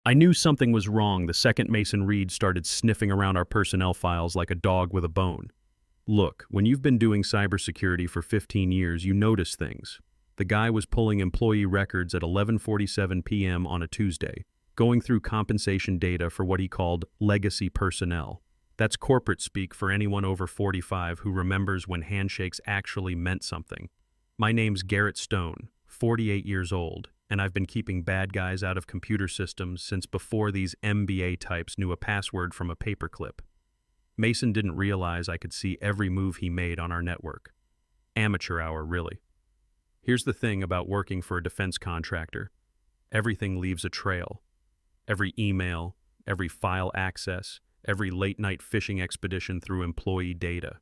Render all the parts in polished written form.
I knew something was wrong the second Mason Reed started sniffing around our personnel files like a dog with a bone. Look, when you've been doing cybersecurity for 15 years, you notice things. The guy was pulling employee records at 11:47 p.m. on a Tuesday, going through compensation data for what he called legacy personnel. That's corporate speak for anyone over 45 who remembers when handshakes actually meant something. My name's Garrett Stone, 48 years old, and I've been keeping bad guys out of computer systems since before these MBA types knew a password from a paperclip. Mason didn't realize I could see every move he made on our network. Amateur hour, really. Here's the thing about working for a defense contractor. Everything leaves a trail. Every email, every file access, every late-night fishing expedition through employee data.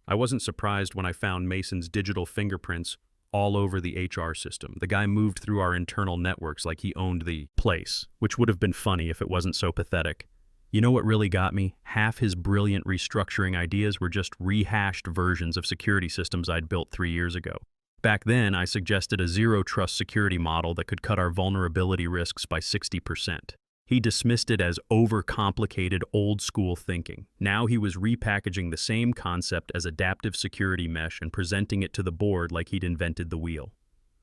I wasn't surprised when I found Mason's digital fingerprints all over the HR system. The guy moved through our internal networks like he owned the place, which would have been funny if it wasn't so pathetic. You know what really got me? Half his brilliant restructuring ideas were just rehashed versions of security systems I'd built 3 years ago. Back then, I suggested a zero-trust security model that could cut our vulnerability risks by 60%. He dismissed it as overcomplicated, old-school thinking. Now he was repackaging the same concept as adaptive security mesh and presenting it to the board like he'd invented the wheel.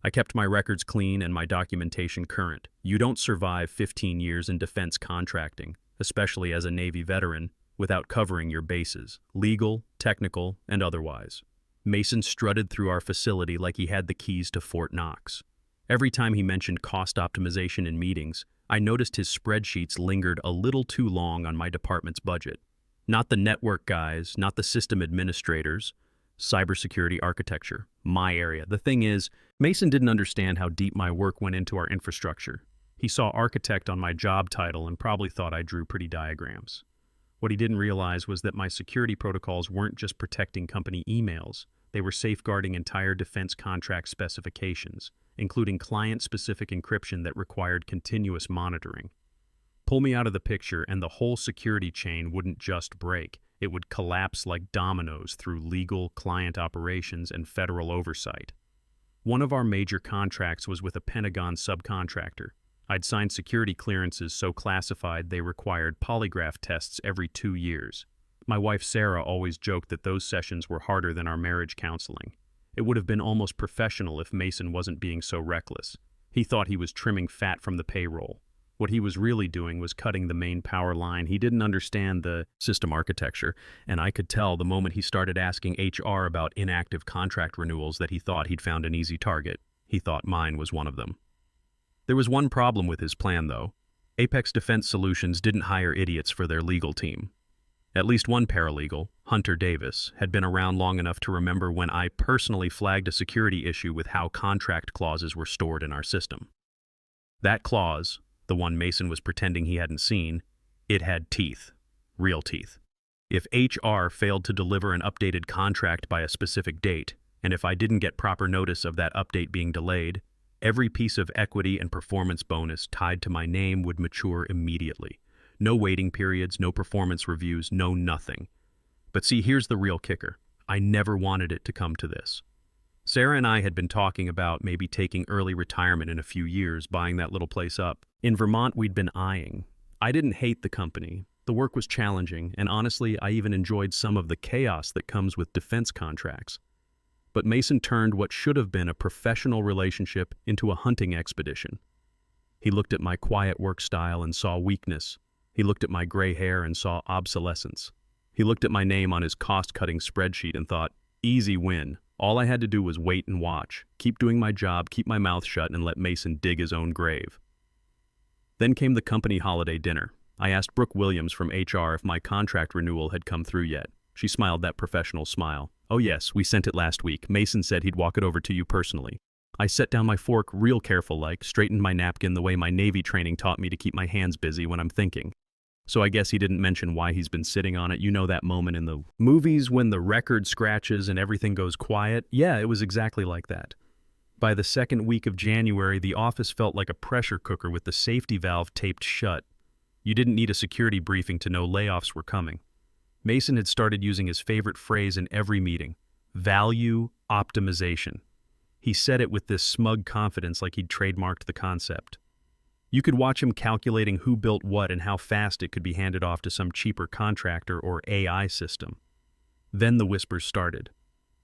I kept my records clean and my documentation current. You don't survive 15 years in defense contracting, especially as a Navy veteran, without covering your bases, legal, technical, and otherwise. Mason strutted through our facility like he had the keys to Fort Knox. Every time he mentioned cost optimization in meetings, I noticed his spreadsheets lingered a little too long on my department's budget. Not the network guys, not the system administrators, cybersecurity architecture, my area. The thing is, Mason didn't understand how deep my work went into our infrastructure. He saw architect on my job title and probably thought I drew pretty diagrams. What he didn't realize was that my security protocols weren't just protecting company emails, they were safeguarding entire defense contract specifications, including client-specific encryption that required continuous monitoring. Pull me out of the picture and the whole security chain wouldn't just break, it would collapse like dominoes through legal, client operations, and federal oversight. One of our major contracts was with a Pentagon subcontractor. I'd signed security clearances so classified they required polygraph tests every 2 years. My wife Sarah always joked that those sessions were harder than our marriage counseling. It would have been almost professional if Mason wasn't being so reckless. He thought he was trimming fat from the payroll. What he was really doing was cutting the main power line. He didn't understand the system architecture, and I could tell the moment he started asking HR about inactive contract renewals that he thought he'd found an easy target. He thought mine was one of them. There was one problem with his plan, though. Apex Defense Solutions didn't hire idiots for their legal team. At least one paralegal, Hunter Davis, had been around long enough to remember when I personally flagged a security issue with how contract clauses were stored in our system. That clause, the one Mason was pretending he hadn't seen, it had teeth. Real teeth. If HR failed to deliver an updated contract by a specific date, and if I didn't get proper notice of that update being delayed, every piece of equity and performance bonus tied to my name would mature immediately. No waiting periods, no performance reviews, no nothing. But see, here's the real kicker. I never wanted it to come to this. Sarah and I had been talking about maybe taking early retirement in a few years, buying that little place up. In Vermont, we'd been eyeing. I didn't hate the company. The work was challenging, and honestly, I even enjoyed some of the chaos that comes with defense contracts. But Mason turned what should have been a professional relationship into a hunting expedition. He looked at my quiet work style and saw weakness. He looked at my gray hair and saw obsolescence. He looked at my name on his cost-cutting spreadsheet and thought, easy win. All I had to do was wait and watch, keep doing my job, keep my mouth shut, and let Mason dig his own grave. Then came the company holiday dinner. I asked Brooke Williams from HR if my contract renewal had come through yet. She smiled that professional smile. Oh yes, we sent it last week. Mason said he'd walk it over to you personally. I set down my fork real careful-like, straightened my napkin the way my Navy training taught me to keep my hands busy when I'm thinking. So I guess he didn't mention why he's been sitting on it. You know that moment in the movies when the record scratches and everything goes quiet? Yeah, it was exactly like that. By the second week of January, the office felt like a pressure cooker with the safety valve taped shut. You didn't need a security briefing to know layoffs were coming. Mason had started using his favorite phrase in every meeting, value optimization. He said it with this smug confidence like he'd trademarked the concept. You could watch him calculating who built what and how fast it could be handed off to some cheaper contractor or AI system. Then the whispers started.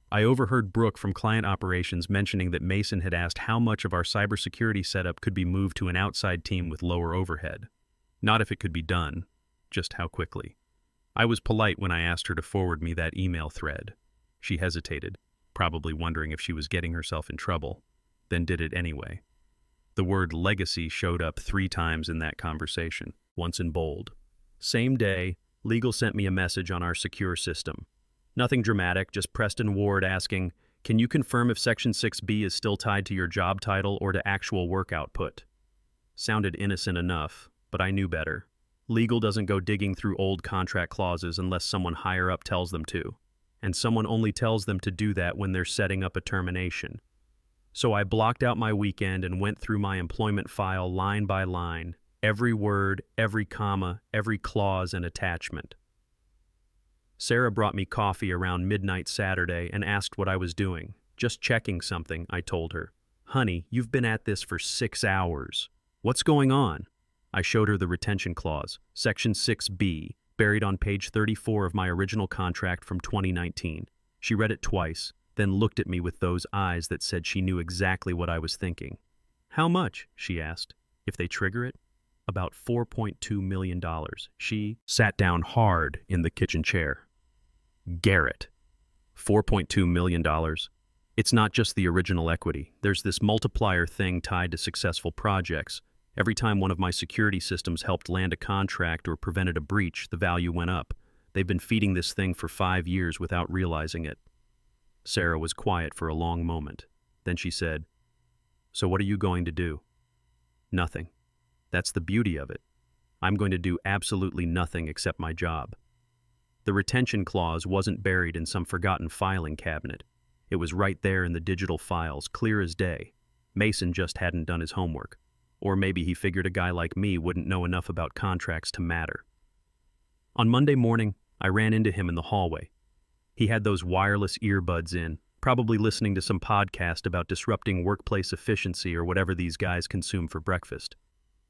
I overheard Brooke from client operations mentioning that Mason had asked how much of our cybersecurity setup could be moved to an outside team with lower overhead. Not if it could be done, just how quickly. I was polite when I asked her to forward me that email thread. She hesitated, probably wondering if she was getting herself in trouble, then did it anyway. The word legacy showed up 3 times in that conversation, once in bold. Same day, legal sent me a message on our secure system. Nothing dramatic, just Preston Ward asking, "Can you confirm if Section 6B is still tied to your job title or to actual work output?" Sounded innocent enough, but I knew better. Legal doesn't go digging through old contract clauses unless someone higher up tells them to. And someone only tells them to do that when they're setting up a termination. So I blocked out my weekend and went through my employment file line by line, every word, every comma, every clause and attachment. Sarah brought me coffee around midnight Saturday and asked what I was doing. "Just checking something," I told her. "Honey, you've been at this for 6 hours. What's going on?" I showed her the retention clause, Section 6B, buried on page 34 of my original contract from 2019. She read it twice, then looked at me with those eyes that said she knew exactly what I was thinking. "How much?" she asked. "If they trigger it?" "About $4.2 million. She sat down hard in the kitchen chair. "Garrett, $4.2 million. It's not just the original equity. There's this multiplier thing tied to successful projects. Every time one of my security systems helped land a contract or prevented a breach, the value went up. They've been feeding this thing for 5 years without realizing it." Sarah was quiet for a long moment. Then she said, "So what are you going to do?" "Nothing. That's the beauty of it. I'm going to do absolutely nothing except my job." The retention clause wasn't buried in some forgotten filing cabinet. It was right there in the digital files, clear as day. Mason just hadn't done his homework. Or maybe he figured a guy like me wouldn't know enough about contracts to matter. On Monday morning, I ran into him in the hallway. He had those wireless earbuds in, probably listening to some podcast about disrupting workplace efficiency or whatever these guys consume for breakfast.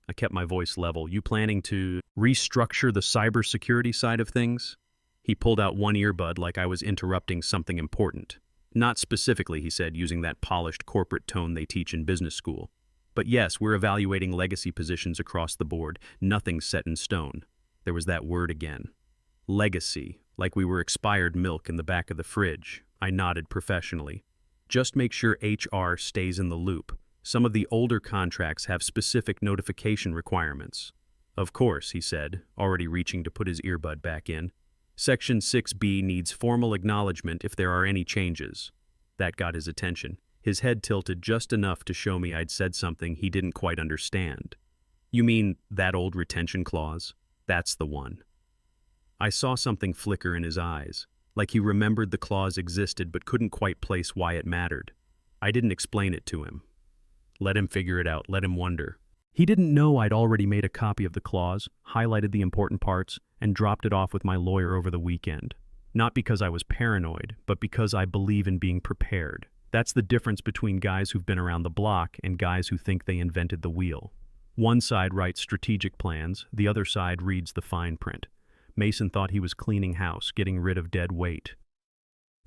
I kept my voice level. "You planning to restructure the cybersecurity side of things?" He pulled out one earbud like I was interrupting something important. "Not specifically," he said, using that polished corporate tone they teach in business school. "But yes, we're evaluating legacy positions across the board. Nothing's set in stone." There was that word again. Legacy, like we were expired milk in the back of the fridge. I nodded professionally. "Just make sure HR stays in the loop. Some of the older contracts have specific notification requirements." "Of course," he said, already reaching to put his earbud back in. "Section 6B needs formal acknowledgement if there are any changes." That got his attention. His head tilted just enough to show me I'd said something he didn't quite understand. "You mean that old retention clause? That's the one." I saw something flicker in his eyes, like he remembered the clause existed but couldn't quite place why it mattered. I didn't explain it to him. Let him figure it out, let him wonder. He didn't know I'd already made a copy of the clause, highlighted the important parts, and dropped it off with my lawyer over the weekend. Not because I was paranoid, but because I believe in being prepared. That's the difference between guys who've been around the block and guys who think they invented the wheel. One side writes strategic plans, the other side reads the fine print. Mason thought he was cleaning house, getting rid of dead weight.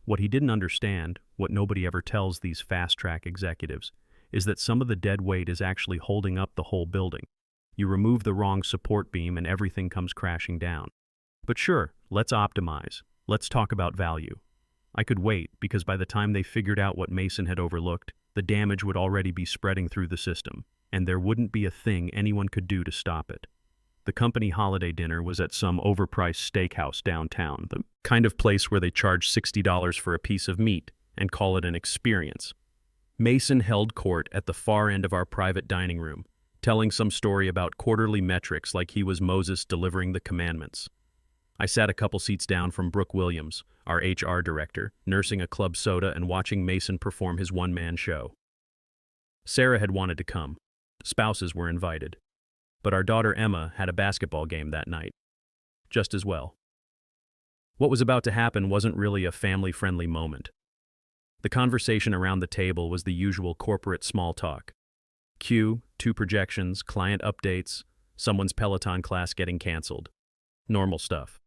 What he didn't understand, what nobody ever tells these fast-track executives, is that some of the dead weight is actually holding up the whole building. You remove the wrong support beam and everything comes crashing down. But sure, let's optimize. Let's talk about value. I could wait, because by the time they figured out what Mason had overlooked, the damage would already be spreading through the system, and there wouldn't be a thing anyone could do to stop it. The company holiday dinner was at some overpriced steakhouse downtown, the kind of place where they charge $60 for a piece of meat and call it an experience. Mason held court at the far end of our private dining room, telling some story about quarterly metrics like he was Moses delivering the commandments. I sat a couple seats down from Brooke Williams, our HR director, nursing a club soda and watching Mason perform his one-man show. Sarah had wanted to come. Spouses were invited. But our daughter Emma had a basketball game that night. Just as well. What was about to happen wasn't really a family-friendly moment. The conversation around the table was the usual corporate small talk. Cue 2 projections, client updates, someone's Peloton class getting canceled. Normal stuff.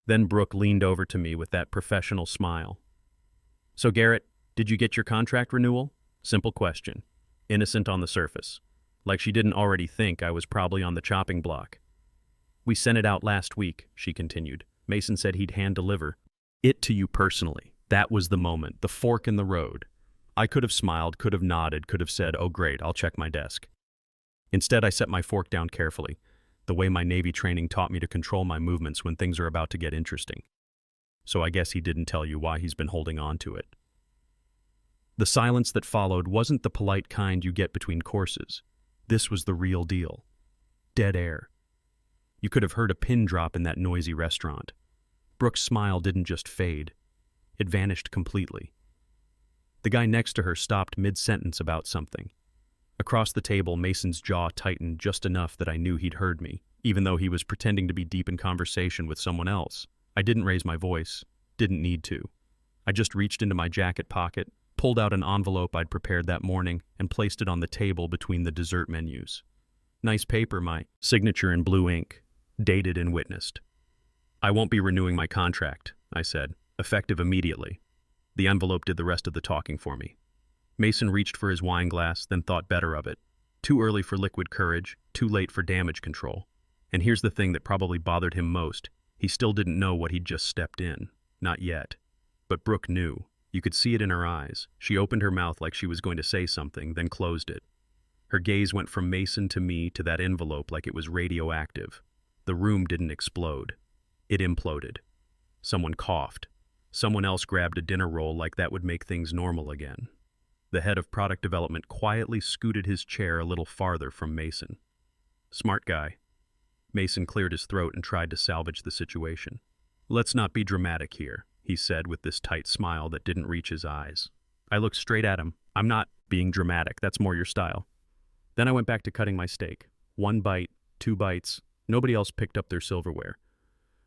Then Brooke leaned over to me with that professional smile. "So Garrett, did you get your contract renewal?" Simple question. Innocent on the surface. Like she didn't already think I was probably on the chopping block. "We sent it out last week," she continued. "Mason said he'd hand-deliver it to you personally." That was the moment, the fork in the road. I could have smiled, could have nodded, could have said, "Oh great, I'll check my desk." Instead, I set my fork down carefully, the way my Navy training taught me to control my movements when things are about to get interesting. So I guess he didn't tell you why he's been holding on to it. The silence that followed wasn't the polite kind you get between courses. This was the real deal. Dead air. You could have heard a pin drop in that noisy restaurant. Brooke's smile didn't just fade. It vanished completely. The guy next to her stopped mid-sentence about something. Across the table, Mason's jaw tightened just enough that I knew he'd heard me, even though he was pretending to be deep in conversation with someone else. I didn't raise my voice. Didn't need to. I just reached into my jacket pocket, pulled out an envelope I'd prepared that morning, and placed it on the table between the dessert menus. Nice paper, my signature in blue ink, dated and witnessed. "I won't be renewing my contract," I said, effective immediately. The envelope did the rest of the talking for me. Mason reached for his wine glass, then thought better of it. Too early for liquid courage, too late for damage control. And here's the thing that probably bothered him most. He still didn't know what he'd just stepped in. Not yet. But Brooke knew. You could see it in her eyes. She opened her mouth like she was going to say something, then closed it. Her gaze went from Mason to me to that envelope like it was radioactive. The room didn't explode. It imploded. Someone coughed. Someone else grabbed a dinner roll like that would make things normal again. The head of product development quietly scooted his chair a little farther from Mason. "Smart guy." Mason cleared his throat and tried to salvage the situation. "Let's not be dramatic here," he said with this tight smile that didn't reach his eyes. I looked straight at him. "I'm not being dramatic. That's more your style." Then I went back to cutting my steak. 1 bite, 2 bites. Nobody else picked up their silverware.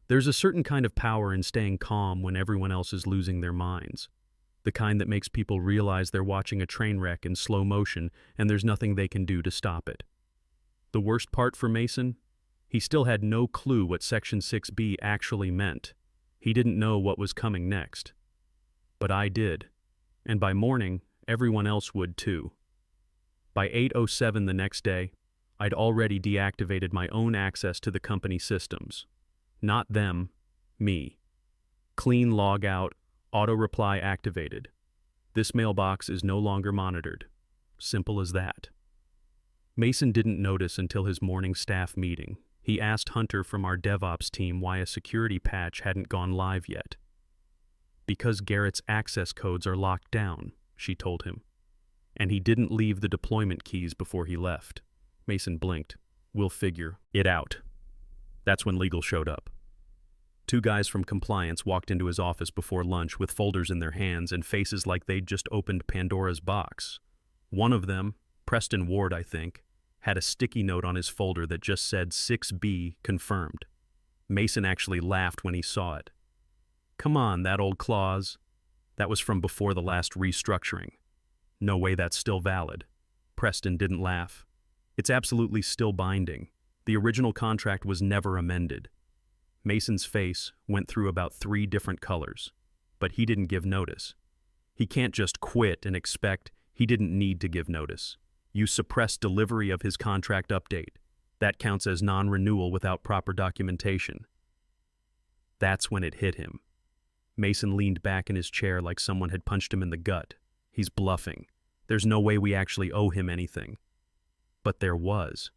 There's a certain kind of power in staying calm when everyone else is losing their minds. The kind that makes people realize they're watching a train wreck in slow motion and there's nothing they can do to stop it. The worst part for Mason? He still had no clue what Section 6B actually meant. He didn't know what was coming next. But I did. And by morning, everyone else would too. By 8:07 the next day, I'd already deactivated my own access to the company systems. Not them, me. Clean log out, auto reply activated. This mailbox is no longer monitored. Simple as that. Mason didn't notice until his morning staff meeting. He asked Hunter from our DevOps team why a security patch hadn't gone live yet. "Because Garrett's access codes are locked down," she told him. "And he didn't leave the deployment keys before he left." Mason blinked. "We'll figure it out." That's when legal showed up. 2 guys from compliance walked into his office before lunch with folders in their hands and faces like they'd just opened Pandora's box. One of them, Preston Ward I think, had a sticky note on his folder that just said 6B confirmed. Mason actually laughed when he saw it. "Come on, that old clause." That was from before the last restructuring. "No way that's still valid." Preston didn't laugh. "It's absolutely still binding. The original contract was never amended." Mason's face went through about 3 different colors, but he didn't give notice. He can't just quit and expect he didn't need to give notice. You suppress delivery of his contract update. That counts as non-renewal without proper documentation. That's when it hit him. Mason leaned back in his chair like someone had punched him in the gut. He's bluffing. There's no way we actually owe him anything. But there was.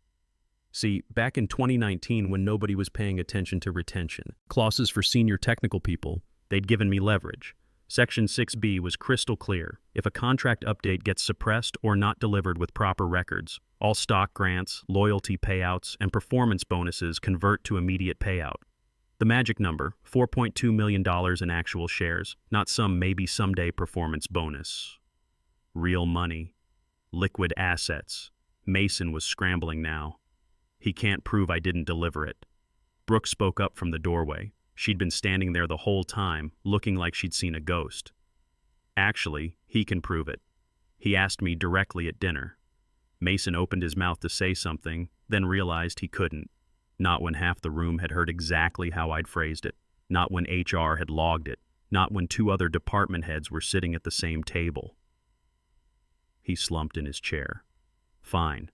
See, back in 2019 when nobody was paying attention to retention, clauses for senior technical people, they'd given me leverage. Section 6B was crystal clear. If a contract update gets suppressed or not delivered with proper records, all stock grants, loyalty payouts, and performance bonuses convert to immediate payout. The magic number, $4.2 million in actual shares, not some maybe someday performance bonus. Real money. Liquid assets. Mason was scrambling now. He can't prove I didn't deliver it. Brooke spoke up from the doorway. She'd been standing there the whole time, looking like she'd seen a ghost. Actually, he can prove it. He asked me directly at dinner. Mason opened his mouth to say something, then realized he couldn't. Not when half the room had heard exactly how I'd phrased it. Not when HR had logged it. Not when 2 other department heads were sitting at the same table. He slumped in his chair. Fine.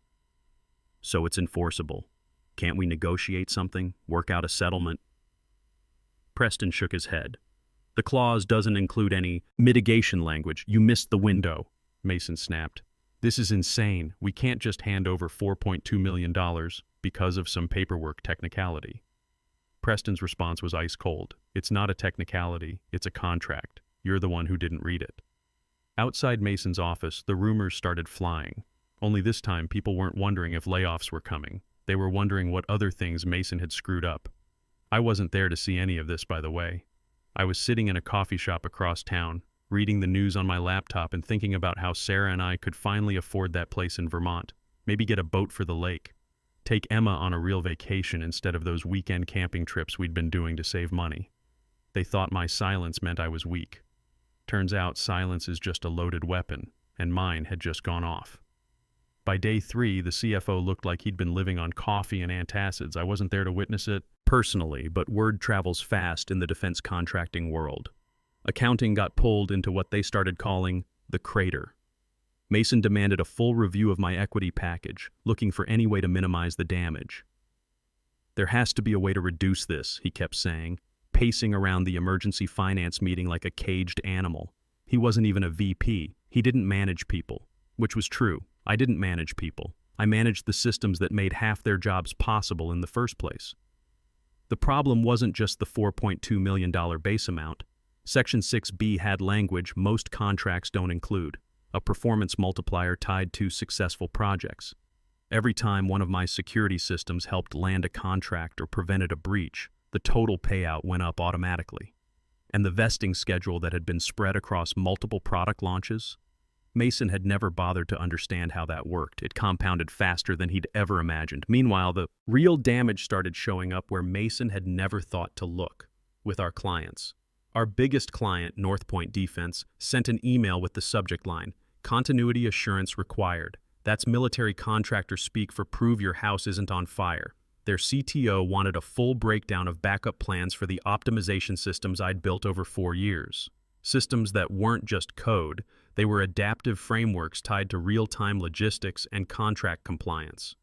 So it's enforceable. Can't we negotiate something? Work out a settlement? Preston shook his head. The clause doesn't include any mitigation language. You missed the window, Mason snapped. This is insane. We can't just hand over $4.2 million because of some paperwork technicality. Preston's response was ice cold. It's not a technicality, it's a contract. You're the one who didn't read it. Outside Mason's office, the rumors started flying. Only this time, people weren't wondering if layoffs were coming. They were wondering what other things Mason had screwed up. I wasn't there to see any of this, by the way. I was sitting in a coffee shop across town, reading the news on my laptop and thinking about how Sarah and I could finally afford that place in Vermont, maybe get a boat for the lake, take Emma on a real vacation instead of those weekend camping trips we'd been doing to save money. They thought my silence meant I was weak. Turns out silence is just a loaded weapon, and mine had just gone off. By day 3, the CFO looked like he'd been living on coffee and antacids. I wasn't there to witness it personally, but word travels fast in the defense contracting world. Accounting got pulled into what they started calling the crater. Mason demanded a full review of my equity package, looking for any way to minimize the damage. There has to be a way to reduce this, he kept saying, pacing around the emergency finance meeting like a caged animal. He wasn't even a VP. He didn't manage people, which was true. I didn't manage people. I managed the systems that made half their jobs possible in the first place. The problem wasn't just the $4.2 million base amount. Section 6B had language most contracts don't include, a performance multiplier tied to successful projects. Every time one of my security systems helped land a contract or prevented a breach, the total payout went up automatically. And the vesting schedule that had been spread across multiple product launches? Mason had never bothered to understand how that worked. It compounded faster than he'd ever imagined. Meanwhile, the real damage started showing up where Mason had never thought to look, with our clients. Our biggest client, North Point Defense, sent an email with the subject line, "Continuity assurance required." That's military contractor speak for prove your house isn't on fire. Their CTO wanted a full breakdown of backup plans for the optimization systems I'd built over 4 years. Systems that weren't just code, they were adaptive frameworks tied to real-time logistics and contract compliance.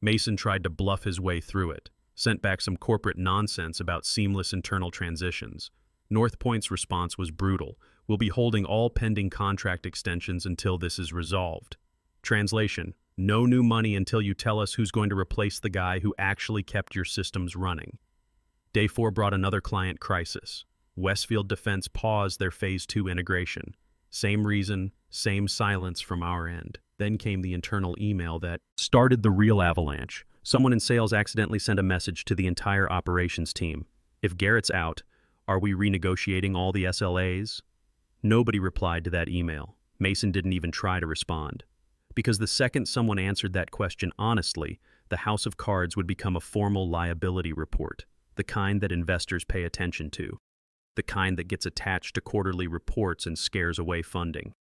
Mason tried to bluff his way through it, sent back some corporate nonsense about seamless internal transitions. North Point's response was brutal. We'll be holding all pending contract extensions until this is resolved. Translation: no new money until you tell us who's going to replace the guy who actually kept your systems running. Day 4 brought another client crisis. Westfield Defense paused their Phase 2 integration. Same reason, same silence from our end. Then came the internal email that started the real avalanche. Someone in sales accidentally sent a message to the entire operations team. If Garrett's out, are we renegotiating all the SLAs? Nobody replied to that email. Mason didn't even try to respond. Because the second someone answered that question honestly, the House of Cards would become a formal liability report, the kind that investors pay attention to, the kind that gets attached to quarterly reports and scares away funding.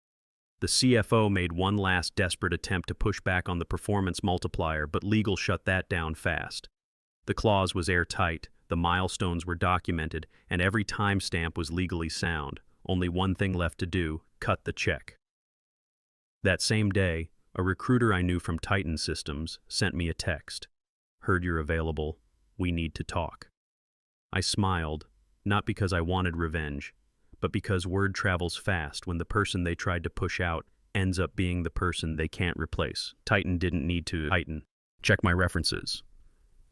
The CFO made one last desperate attempt to push back on the performance multiplier, but legal shut that down fast. The clause was airtight, the milestones were documented, and every timestamp was legally sound. Only one thing left to do: cut the check. That same day, a recruiter I knew from Titan Systems sent me a text. "Heard you're available. We need to talk." I smiled, not because I wanted revenge, but because word travels fast when the person they tried to push out ends up being the person they can't replace. Titan didn't need to Titan. Check my references.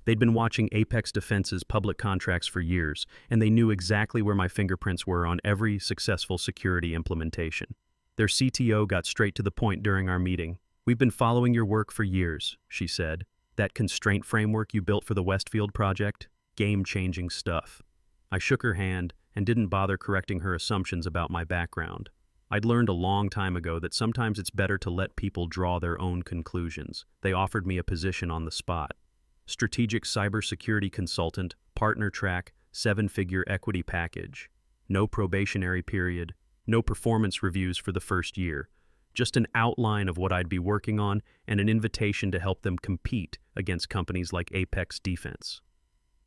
They'd been watching Apex Defense's public contracts for years, and they knew exactly where my fingerprints were on every successful security implementation. Their CTO got straight to the point during our meeting. "We've been following your work for years," she said. "That constraint framework you built for the Westfield project? Game-changing stuff." I shook her hand and didn't bother correcting her assumptions about my background. I'd learned a long time ago that sometimes it's better to let people draw their own conclusions. They offered me a position on the spot. Strategic cybersecurity consultant, partner track, 7-figure equity package. No probationary period, no performance reviews for the first year. just an outline of what I'd be working on and an invitation to help them compete against companies like Apex Defense.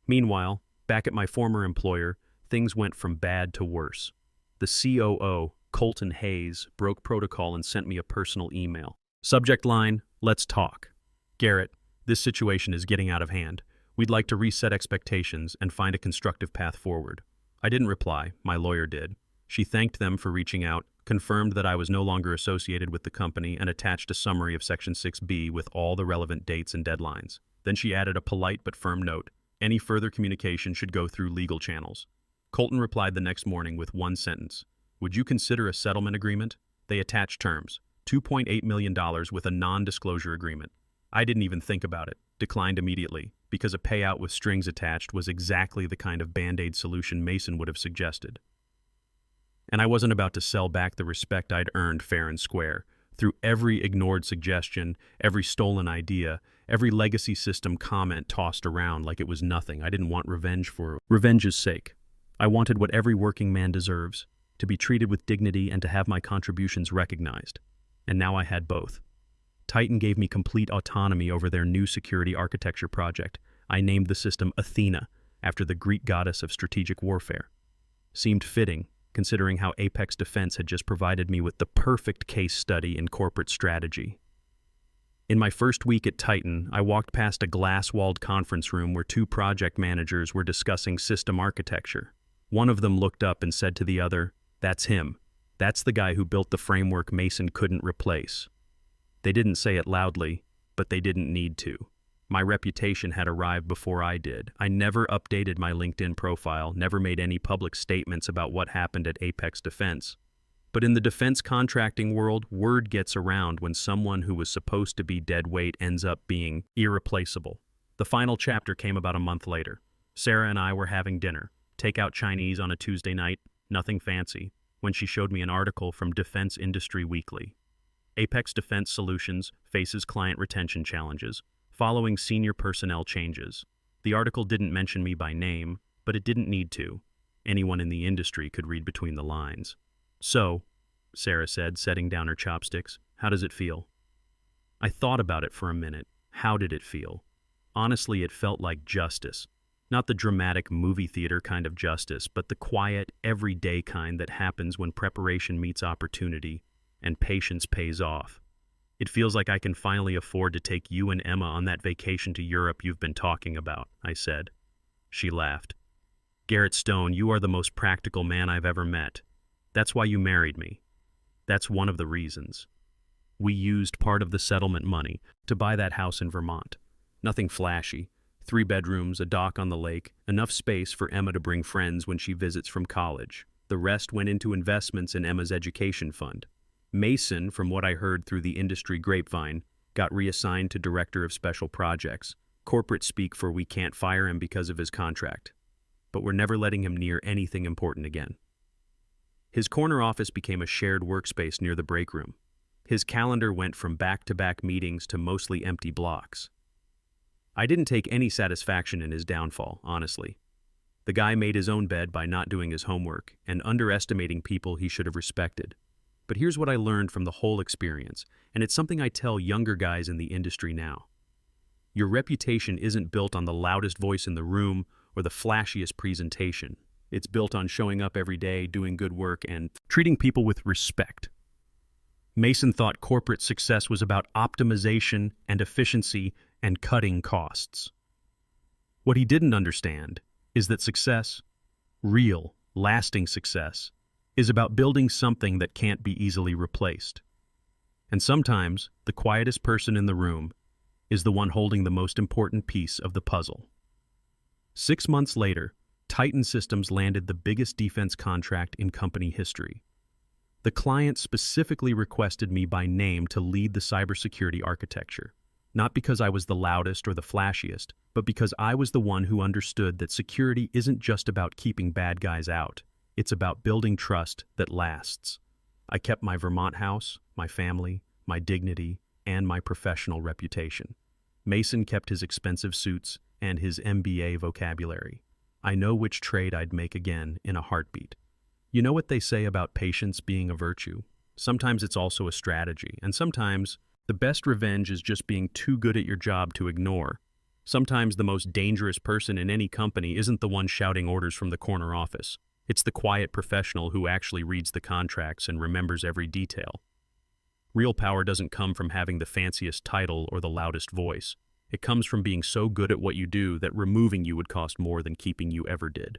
Meanwhile, back at my former employer, things went from bad to worse. The COO, Colton Hayes, broke protocol and sent me a personal email. Subject line, "Let's talk. Garrett, this situation is getting out of hand. We'd like to reset expectations and find a constructive path forward." I didn't reply, my lawyer did. She thanked them for reaching out, confirmed that I was no longer associated with the company, and attached a summary of Section 6B with all the relevant dates and deadlines. Then she added a polite but firm note: any further communication should go through legal channels. Colton replied the next morning with one sentence: "Would you consider a settlement agreement?" They attached terms, $2.8 million with a non-disclosure agreement. I didn't even think about it, declined immediately, because a payout with strings attached was exactly the kind of Band-Aid solution Mason would have suggested. And I wasn't about to sell back the respect I'd earned fair and square, through every ignored suggestion, every stolen idea, every legacy system comment tossed around like it was nothing. I didn't want revenge for revenge's sake. I wanted what every working man deserves, to be treated with dignity and to have my contributions recognized. And now I had both. Titan gave me complete autonomy over their new security architecture project. I named the system Athena, after the Greek goddess of strategic warfare. Seemed fitting, considering how Apex Defense had just provided me with the perfect case study in corporate strategy. In my first week at Titan, I walked past a glass-walled conference room where two project managers were discussing system architecture. One of them looked up and said to the other, "That's him. That's the guy who built the framework Mason couldn't replace." They didn't say it loudly, but they didn't need to. My reputation had arrived before I did. I never updated my LinkedIn profile, never made any public statements about what happened at Apex Defense. But in the defense contracting world, word gets around when someone who was supposed to be dead weight ends up being irreplaceable. The final chapter came about a month later. Sarah and I were having dinner, takeout Chinese on a Tuesday night, nothing fancy, when she showed me an article from Defense Industry Weekly. Apex Defense Solutions faces client retention challenges following senior personnel changes. The article didn't mention me by name, but it didn't need to. Anyone in the industry could read between the lines. "So," Sarah said, setting down her chopsticks, "how does it feel?" I thought about it for a minute. How did it feel? Honestly, it felt like justice. Not the dramatic movie theater kind of justice, but the quiet, everyday kind that happens when preparation meets opportunity and patience pays off. "It feels like I can finally afford to take you and Emma on that vacation to Europe you've been talking about," I said. She laughed. "Garrett Stone, you are the most practical man I've ever met. That's why you married me. That's one of the reasons. We used part of the settlement money to buy that house in Vermont. Nothing flashy. 3 bedrooms, a dock on the lake, enough space for Emma to bring friends when she visits from college. The rest went into investments in Emma's education fund. Mason, from what I heard through the industry grapevine, got reassigned to Director of Special Projects. Corporate speak for we can't fire him because of his contract. But we're never letting him near anything important again." His corner office became a shared workspace near the break room. His calendar went from back-to-back meetings to mostly empty blocks. I didn't take any satisfaction in his downfall, honestly. The guy made his own bed by not doing his homework and underestimating people he should have respected. But here's what I learned from the whole experience, and it's something I tell younger guys in the industry now. Your reputation isn't built on the loudest voice in the room or the flashiest presentation. It's built on showing up every day, doing good work, and treating people with respect. Mason thought corporate success was about optimization and efficiency and cutting costs. What he didn't understand is that success, real, lasting success, is about building something that can't be easily replaced. And sometimes, the quietest person in the room is the one holding the most important piece of the puzzle. 6 months later, Titan Systems landed the biggest defense contract in company history. The client specifically requested me by name to lead the cybersecurity architecture, not because I was the loudest or the flashiest, but because I was the one who understood that security isn't just about keeping bad guys out. It's about building trust that lasts. I kept my Vermont house, my family, my dignity, and my professional reputation. Mason kept his expensive suits and his MBA vocabulary. I know which trade I'd make again in a heartbeat. You know what they say about patience being a virtue? Sometimes it's also a strategy, and sometimes the best revenge is just being too good at your job to ignore. Sometimes the most dangerous person in any company isn't the one shouting orders from the corner office. It's the quiet professional who actually reads the contracts and remembers every detail. Real power doesn't come from having the fanciest title or the loudest voice. It comes from being so good at what you do that removing you would cost more than keeping you ever did.